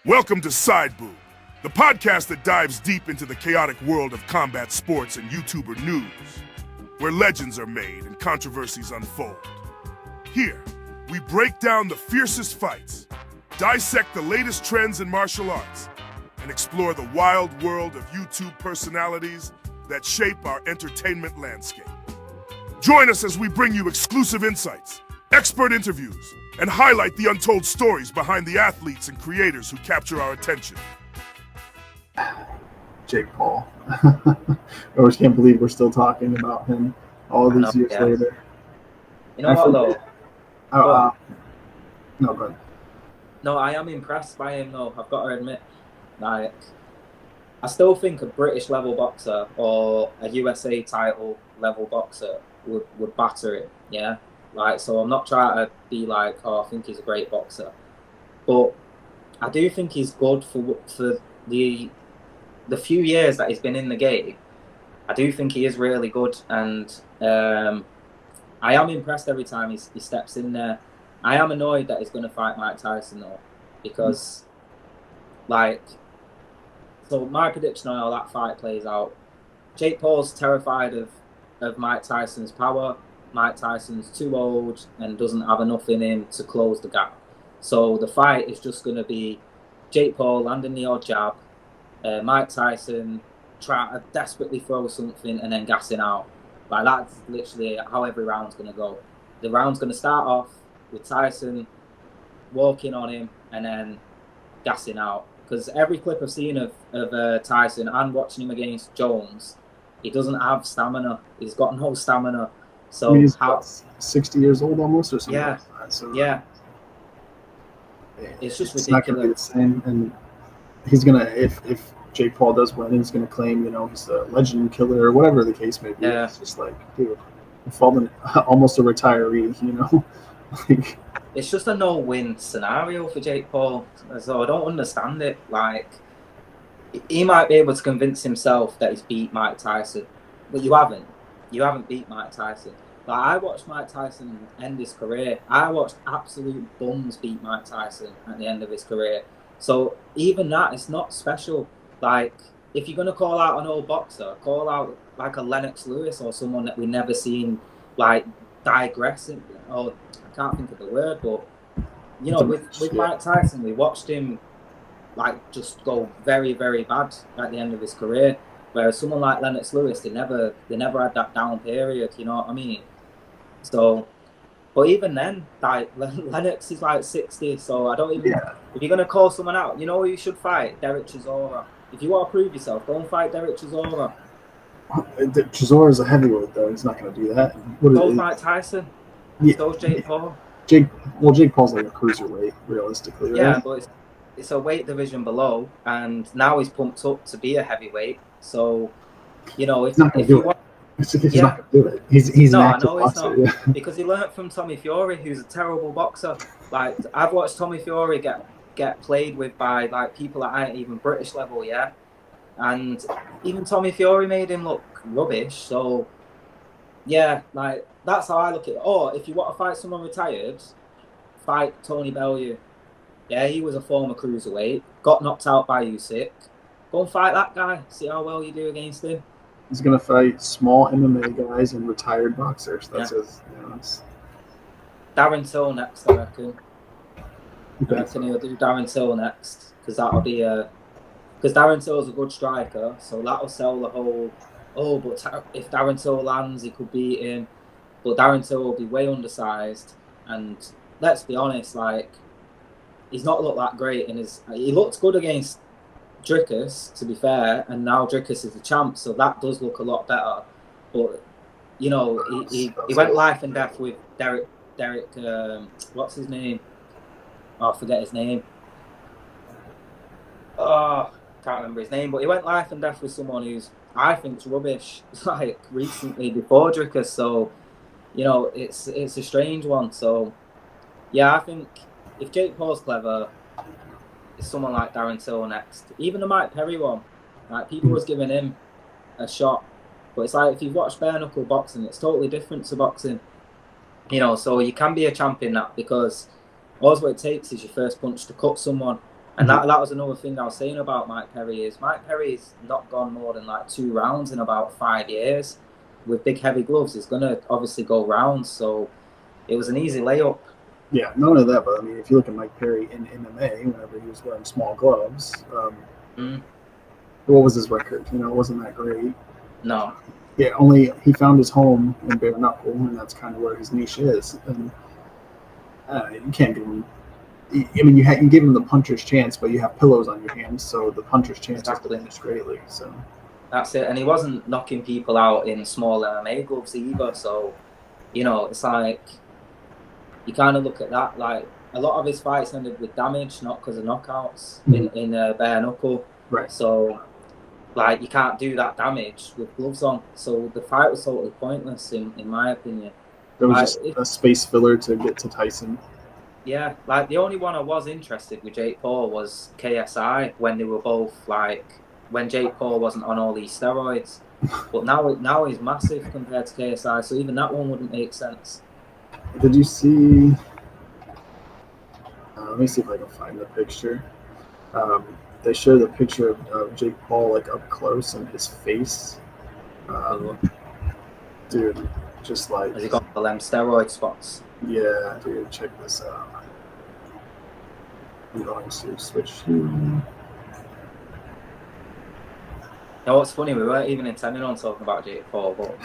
Welcome to Side Boob, the podcast that dives deep into the chaotic world of combat sports and YouTuber news, where legends are made and controversies unfold. Here, we break down the fiercest fights, dissect the latest trends in martial arts, and explore the wild world of YouTube personalities that shape our entertainment landscape. Join us as we bring you exclusive insights, expert interviews, and highlight the untold stories behind the athletes and creators who capture our attention. Jake Paul. I just can't believe we're still talking about him all these years later. You know what, though? No, go ahead. No, I am impressed by him, though. I've got to admit. Like, I still think a British level boxer or a USA title level boxer would batter it, yeah? Like, so I'm not trying to be like, oh, I think he's a great boxer. But I do think he's good for the few years that he's been in the game. I do think he is really good. And I am impressed every time he steps in there. I am annoyed that he's going to fight Mike Tyson, though. Because, like, so my prediction on how that fight plays out, Jake Paul's terrified of Mike Tyson's power. Mike Tyson's too old and doesn't have enough in him to close the gap. So the fight is just going to be Jake Paul landing the odd jab, Mike Tyson try to desperately throw something and then gassing out. Like, that's literally how every round's going to go. The round's going to start off with Tyson walking on him and then gassing out. Because every clip I've seen of Tyson and watching him against Jones, he doesn't have stamina. He's got no stamina. So he's 60 years old almost, or something. Yeah, like that. So, yeah. It's just ridiculous. Not going to be the same. And he's gonna, if Jake Paul does win, he's gonna claim, he's a legend killer or whatever the case may be. Yeah. It's just like, dude, I'm falling almost a retiree. Like, it's just a no-win scenario for Jake Paul. So I don't understand it. Like, he might be able to convince himself that he's beat Mike Tyson, but you haven't. You haven't beat Mike Tyson. Like, I watched Mike Tyson end his career. I watched absolute bums beat Mike Tyson at the end of his career. So even that, it's not special. Like, if you're going to call out an old boxer, call out like a Lennox Lewis or someone that we never seen, like, digressing. Or I can't think of the word, but, with Mike Tyson, we watched him, like, just go very, very bad at the end of his career. Whereas someone like Lennox Lewis, they never had that down period, you know what I mean? So, but even then, like, Lennox is like 60, so I don't even... Yeah. If you're going to call someone out, you know who you should fight? Derek Chisora. If you want to prove yourself, go and fight Derek Chisora. Chisora is a heavyweight, though. He's not going to do that. Go fight Tyson. Yeah. So Jake Paul. Jake Paul's like a cruiserweight, realistically, right? Yeah, but it's a weight division below, and now he's pumped up to be a heavyweight. So, if you want... He's not going to do it. He's no, an I active know he's boxer, not. yeah. Because he learnt from Tommy Fury, who's a terrible boxer. Like, I've watched Tommy Fury get played with by, like, people that aren't even British level, yeah? And even Tommy Fury made him look rubbish. So, yeah, like, that's how I look at it. Or, if you want to fight someone retired, fight Tony Bellew. Yeah, he was a former cruiserweight, got knocked out by Usyk. Go and fight that guy. See how well you do against him. He's going to fight small MMA guys and retired boxers. That's his... Darren Till next, I reckon. I reckon he'll do Darren Till next. Because that'll be because Darren Till's a good striker, so that'll sell the whole... Oh, but if Darren Till lands, he could beat him. But Darren Till will be way undersized. And let's be honest, like, he's not looked that great in his... He looked good against Dricus, to be fair, and now Dricus is the champ, so that does look a lot better. But, he went life and death with Derek, what's his name? Oh, I forget his name. Oh, can't remember his name, but he went life and death with someone who's, I think, rubbish, like, recently before Dricus, so, it's a strange one. So, yeah, I think if Jake Paul's clever, it's someone like Darren Till next. Even the Mike Perry one, like, people was giving him a shot, but it's like, if you've watched bare knuckle boxing, it's totally different to boxing. So you can be a champion that, because all what it takes is your first punch to cut someone, And that was another thing I was saying about Mike Perry is Mike Perry's not gone more than like 2 rounds in about 5 years. With big heavy gloves, he's going to obviously go rounds. So it was an easy layup. Yeah, not only that, but I mean, if you look at Mike Perry in MMA, whenever he was wearing small gloves, what was his record? You know, it wasn't that great. No. Yeah, only he found his home in bare knuckle, and that's kind of where his niche is. And you can't give him. I mean, you give him the puncher's chance, but you have pillows on your hands, so the puncher's chance is diminished greatly. So that's it. And he wasn't knocking people out in small MMA gloves either. So, you know, it's like you kind of look at that. Like a lot of his fights ended with damage, not because of knockouts in bare knuckle. Right. So, like, you can't do that damage with gloves on. So the fight was totally pointless, in my opinion. There was just a space filler to get to Tyson. Yeah, like the only one I was interested with Jake Paul was KSI when they were both like when Jake Paul wasn't on all these steroids. But now he's massive compared to KSI, so even that one wouldn't make sense. Did you see? Let me see if I can find the picture. They show the picture of Jake Paul like up close and his face. Dude, just like. Has he got the steroid spots? Yeah, dude, check this out. I'm going to switch here. You know what's funny? We weren't even intending on talking about Jake Paul, but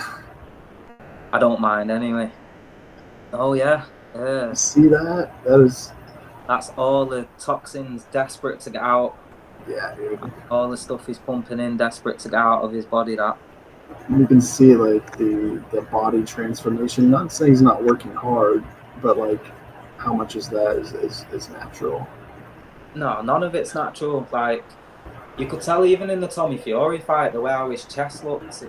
I don't mind anyway. Oh yeah. See that? That's all the toxins desperate to get out. Yeah, dude. All the stuff he's pumping in, desperate to get out of his body. That you can see like the body transformation. Not saying he's not working hard, but like how much is that is natural? No, none of it's natural. Like you could tell even in the Tommy Fury fight, the way how his chest looks.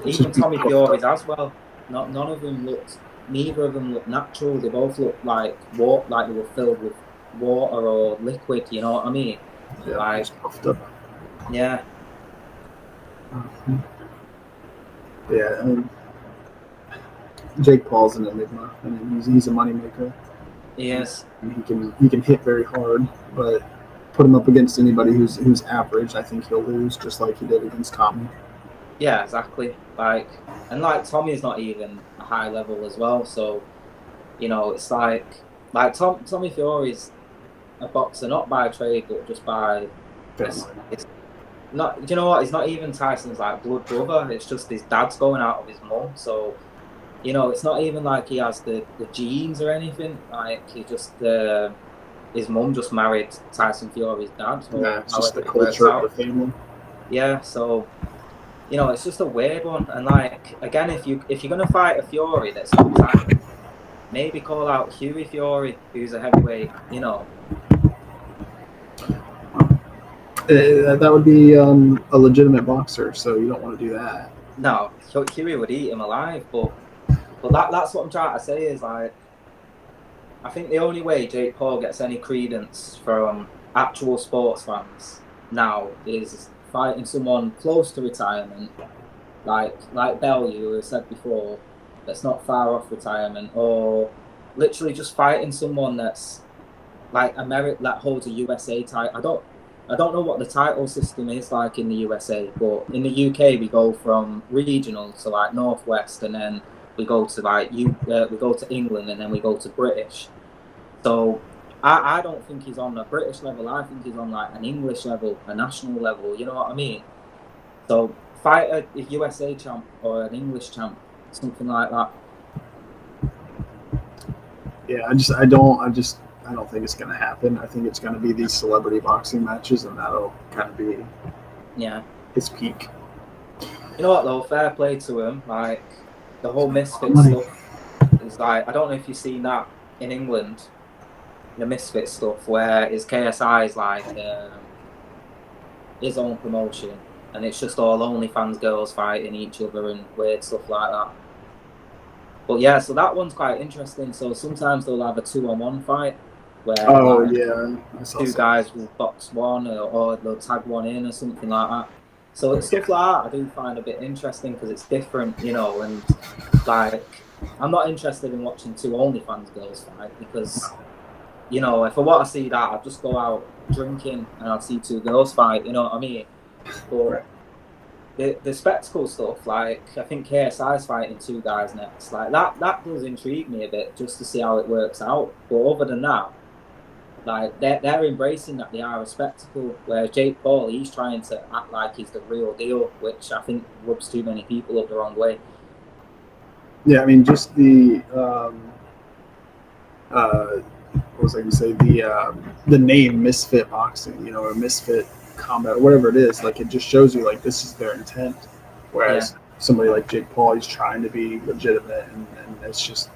Even Tommy Fury's as well. None of them looked. Neither of them looked natural. They both looked like they were filled with water or liquid. You know what I mean? Yeah, like, puffed up. Yeah. Mm-hmm. Yeah, I mean, Jake Paul's an enigma. I mean, he's a moneymaker. Yes. He can hit very hard, but put him up against anybody who's average, I think he'll lose, just like he did against Tommy. Yeah, exactly. Like Tommy's not even a high level as well, so you know it's like Tommy Fury's a boxer not by trade but just by. It's not. You know what? He's not even Tyson's like blood brother. It's just his dad's going out of his mum. So, you know, it's not even like he has the genes or anything. Like he just his mum just married Tyson Fury's dad. So yeah, it's just the culture of the family. Yeah. So, you know, it's just a weird one. And like again, if you're gonna fight a Fury that's not Tyson, maybe call out Hughie Fury, who's a heavyweight. You know. That would be a legitimate boxer, so you don't want to do that. No, Hughie would eat him alive, but that's what I'm trying to say is like, I think the only way Jake Paul gets any credence from actual sports fans now is fighting someone close to retirement, like Bellew, who I said before, that's not far off retirement, or literally just fighting someone that's like that holds a USA title. I don't know what the title system is like in the USA, but in the UK we go from regional to like Northwest, and then we go to we go to England, and then we go to British. So I don't think he's on a British level. I think he's on like an English level, a national level. You know what I mean? So fight a USA champ or an English champ, something like that. Yeah, I don't think it's going to happen. I think it's going to be these celebrity boxing matches, and that'll kind of be his peak. You know what, though? Fair play to him. Like, the whole Misfits stuff is like, I don't know if you've seen that in England, the Misfits stuff, where his KSI is like his own promotion, and it's just all OnlyFans girls fighting each other and weird stuff like that. But yeah, so that one's quite interesting. So sometimes they'll have a 2-on-1 fight where two guys will box one or they'll tag one in or something like that. So stuff like that I do find a bit interesting because it's different, you know, and like I'm not interested in watching two OnlyFans girls fight because, you know, if I want to see that, I'll just go out drinking and I'd see two girls fight. You know what I mean? But the spectacle stuff, like I think KSI's fighting two guys next, like that does intrigue me a bit just to see how it works out. But other than that, like they're embracing that they are a spectacle. Whereas Jake Paul, he's trying to act like he's the real deal, which I think rubs too many people up the wrong way. Yeah, I mean, just the what was I going to say? The name Misfit Boxing, you know, or Misfit Combat, or whatever it is. Like, it just shows you like this is their intent. Whereas somebody like Jake Paul, he's trying to be legitimate, and it's just,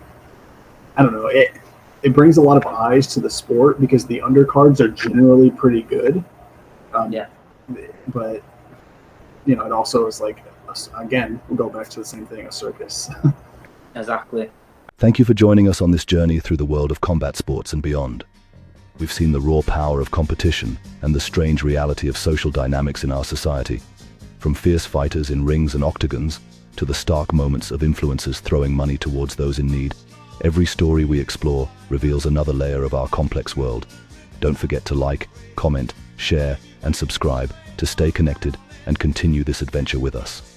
I don't know. It brings a lot of eyes to the sport because the undercards are generally pretty good. But you know, it also is like, again, we'll go back to the same thing, a circus. Exactly. Thank you for joining us on this journey through the world of combat sports and beyond. We've seen the raw power of competition and the strange reality of social dynamics in our society, from fierce fighters in rings and octagons to the stark moments of influencers throwing money towards those in need. Every story we explore reveals another layer of our complex world. Don't forget to like, comment, share, and subscribe to stay connected and continue this adventure with us.